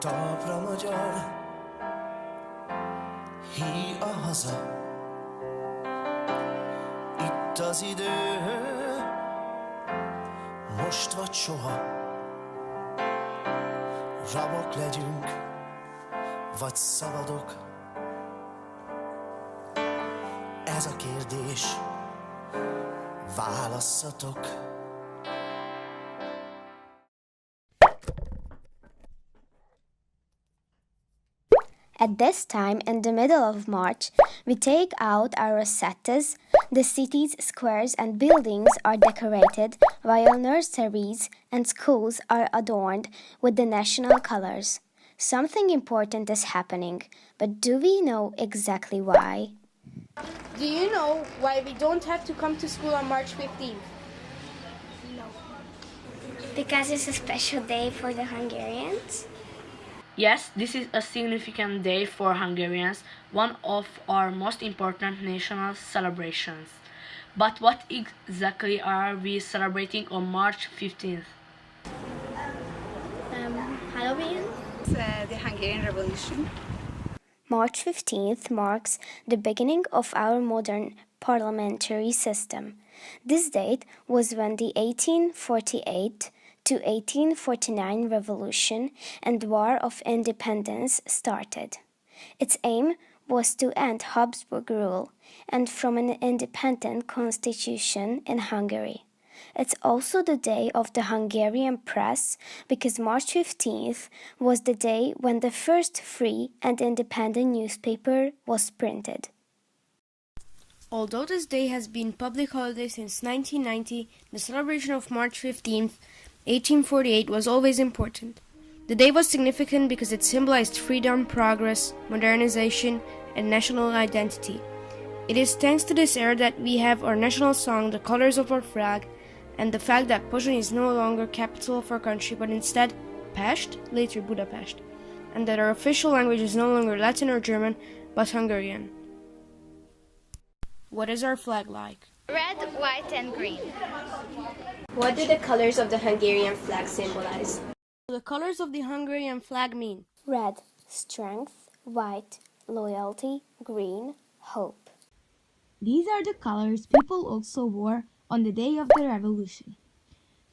talpra magyar, hí a haza. Itt az idő, most vagy soha. Rabok legyünk, vagy szabadok. Ez a kérdés, válasszatok. At this time, in the middle of March, we take out our rosettes, the city's squares and buildings are decorated, while nurseries and schools are adorned with the national colors. Something important is happening, but do we know exactly why? Do you know why we don't have to come to school on March 15th? No. Because it's a special day for the Hungarians? Yes, this is a significant day for Hungarians, one of our most important national celebrations. But what exactly are we celebrating on March 15th? Halloween? The Hungarian Revolution. March 15th marks the beginning of our modern parliamentary system. This date was when the 1848 to 1849 Revolution and War of Independence started. Its aim was to end Habsburg rule and from an independent constitution in Hungary. It's also the day of the Hungarian press because March 15th was the day when the first free and independent newspaper was printed. Although this day has been public holiday since 1990, the celebration of March 15th, 1848 was always important. The day was significant because it symbolized freedom, progress, modernization, and national identity. It is thanks to this era that we have our national song, the colors of our flag, and the fact that Pozsony is no longer capital of our country but instead Pest, later Budapest, and that our official language is no longer Latin or German but Hungarian. What is our flag like? Red, white, and green. What do the colors of the Hungarian flag symbolize? The colors of the Hungarian flag mean Red, strength, white, loyalty, green, hope. These are the colors people also wore on the day of the revolution.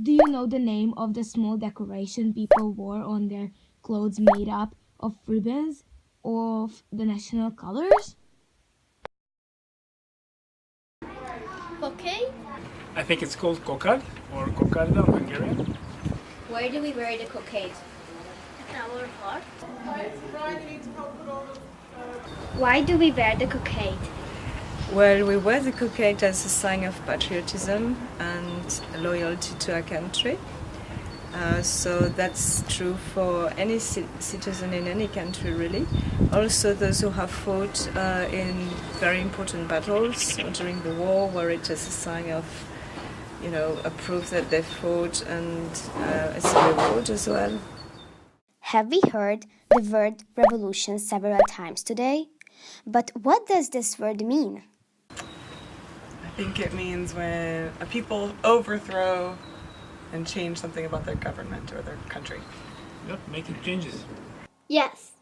Do you know the name of the small decoration people wore on their clothes made up of ribbons of the national colors? Okay. I think it's called kokard or kokarda in Hungarian. Where do we wear the cockade? Our heart. Why do we wear the cockade? Well, we wear the cockade as a sign of patriotism and loyalty to our country. So that's true for any citizen in any country, really. Also, those who have fought in very important battles during the war, where it is a sign of, a proof that they fought, and it's a reward as well. Have we heard the word revolution several times today? But what does this word mean? I think it means when a people overthrow and change something about their government or their country. Yep, making changes. Yes.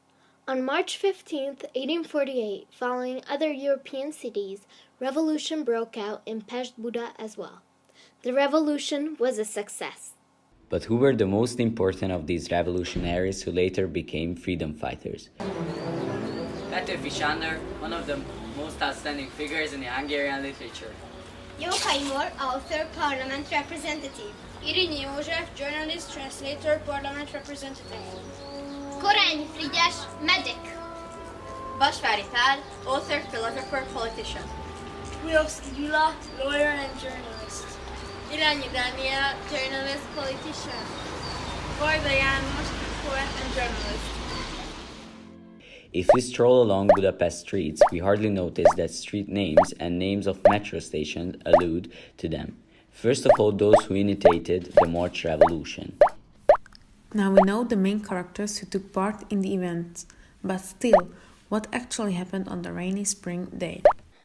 On March 15th, 1848, following other European cities, revolution broke out in Pest Buda as well. The revolution was a success. But who were the most important of these revolutionaries who later became freedom fighters? Petőfi Sándor, one of the most outstanding figures in the Hungarian literature. Jókai Mór, author, parliament representative. Irinyi József, journalist, translator, parliament representative. Korányi Frigyes, medic. Vasvári Pál, author, philosopher, politician. Kujovszki Gyula, lawyer and journalist. Irányi Dániel, journalist, politician. Vajda János, poet and journalist. If we stroll along Budapest streets, we hardly notice that street names and names of metro stations allude to them. First of all, those who initiated the March Revolution. Now we know the main characters who took part in the events, but still, what actually happened on the rainy spring day?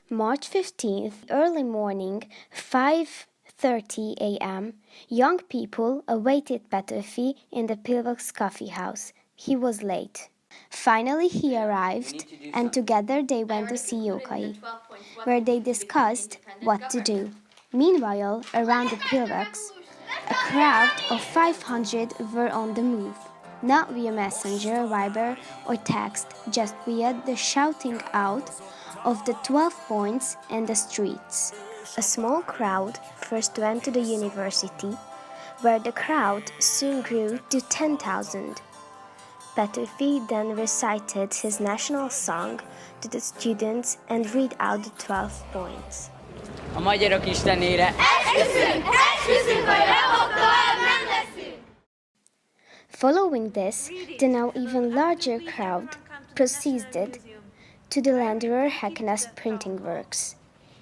March 15th, early morning, 5:30 a.m., young people awaited Petőfi in the Pilvax coffee house. He was late. Finally, he arrived, and together they went to see Yokai, where they discussed what to do. Meanwhile, around the pillbox, a crowd of 500 were on the move, not via messenger, Viber, or text, just via the shouting out of the 12 points in the streets. A small crowd first went to the university, where the crowd soon grew to 10,000. Petőfi then recited his national song to the students and read out the 12 points. A magyarok istenére! Esküszünk, hogy rabokkal nem leszünk! Following this, the now even larger crowd proceeded to the Landerer Hackness printing works.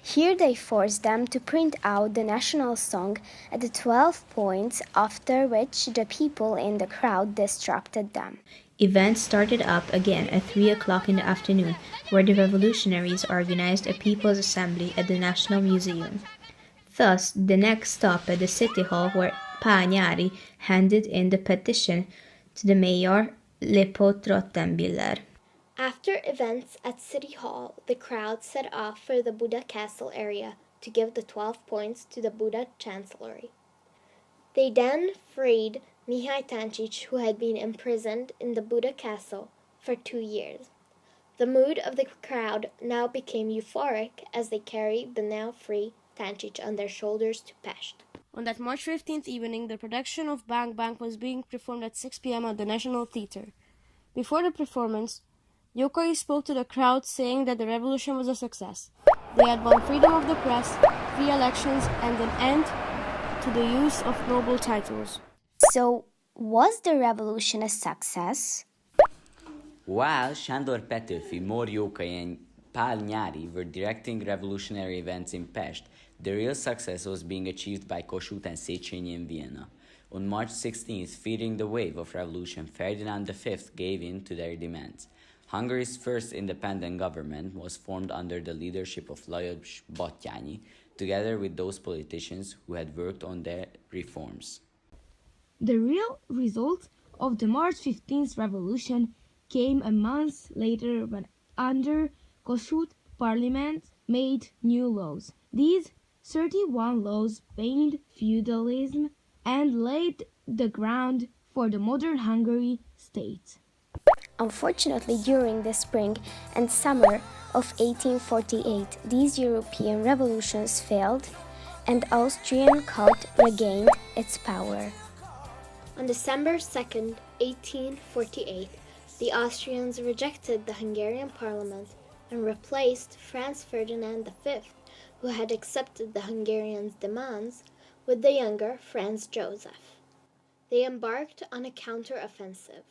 Here they forced them to print out the national song at the 12 points, after which the people in the crowd disrupted them. Events started up again at 3 o'clock in the afternoon, where the revolutionaries organized a people's assembly at the National Museum. Thus, the next stop at the City Hall, where Pál Nyáry handed in the petition to the mayor, Lipót Rottenbiller. After events at City Hall, the crowd set off for the Buda Castle area to give the 12 points to the Buda Chancellery. They then freed Mihály Táncsics, who had been imprisoned in the Buda Castle for 2 years. The mood of the crowd now became euphoric as they carried the now free Táncsics on their shoulders to Pest. On that March 15th evening, the production of Bang Bang was being performed at 6 p.m. at the National Theatre. Before the performance, Yokai spoke to the crowd saying that the revolution was a success. They had won freedom of the press, free elections, and an end to the use of noble titles. So, was the revolution a success? While Sándor Petőfi, Mór Jókai, and Pál Nyáry were directing revolutionary events in Pest, the real success was being achieved by Kossuth and Széchenyi in Vienna. On March 16th, feeding the wave of revolution, Ferdinand V gave in to their demands. Hungary's first independent government was formed under the leadership of Lajos Batthyány, together with those politicians who had worked on their reforms. The real result of the March 15th revolution came a month later when, under Kossuth, Parliament made new laws. These 31 laws banned feudalism and laid the ground for the modern Hungary state. Unfortunately, during the spring and summer of 1848, these European revolutions failed and Austrian cult regained its power. On December 2nd, 1848, the Austrians rejected the Hungarian parliament and replaced Franz Ferdinand V, who had accepted the Hungarians' demands, with the younger Franz Joseph. They embarked on a counter-offensive.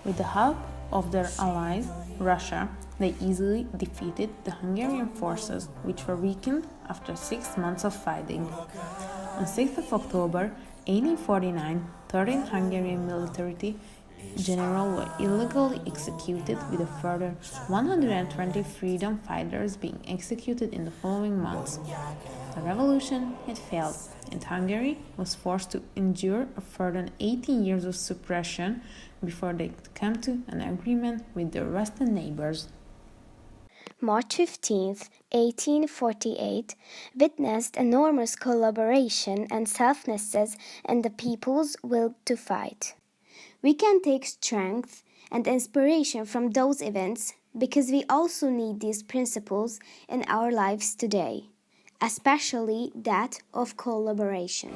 With the help of their allies, Russia, they easily defeated the Hungarian forces, which were weakened after 6 months of fighting. On 6th of October 1849, 13 Hungarian military generals were illegally executed, with a further 120 freedom fighters being executed in the following months. The revolution had failed, and Hungary was forced to endure a further 18 years of suppression before they could come to an agreement with their western neighbors. March 15, 1848, witnessed enormous collaboration and selflessness and the people's will to fight. We can take strength and inspiration from those events because we also need these principles in our lives today, especially that of collaboration.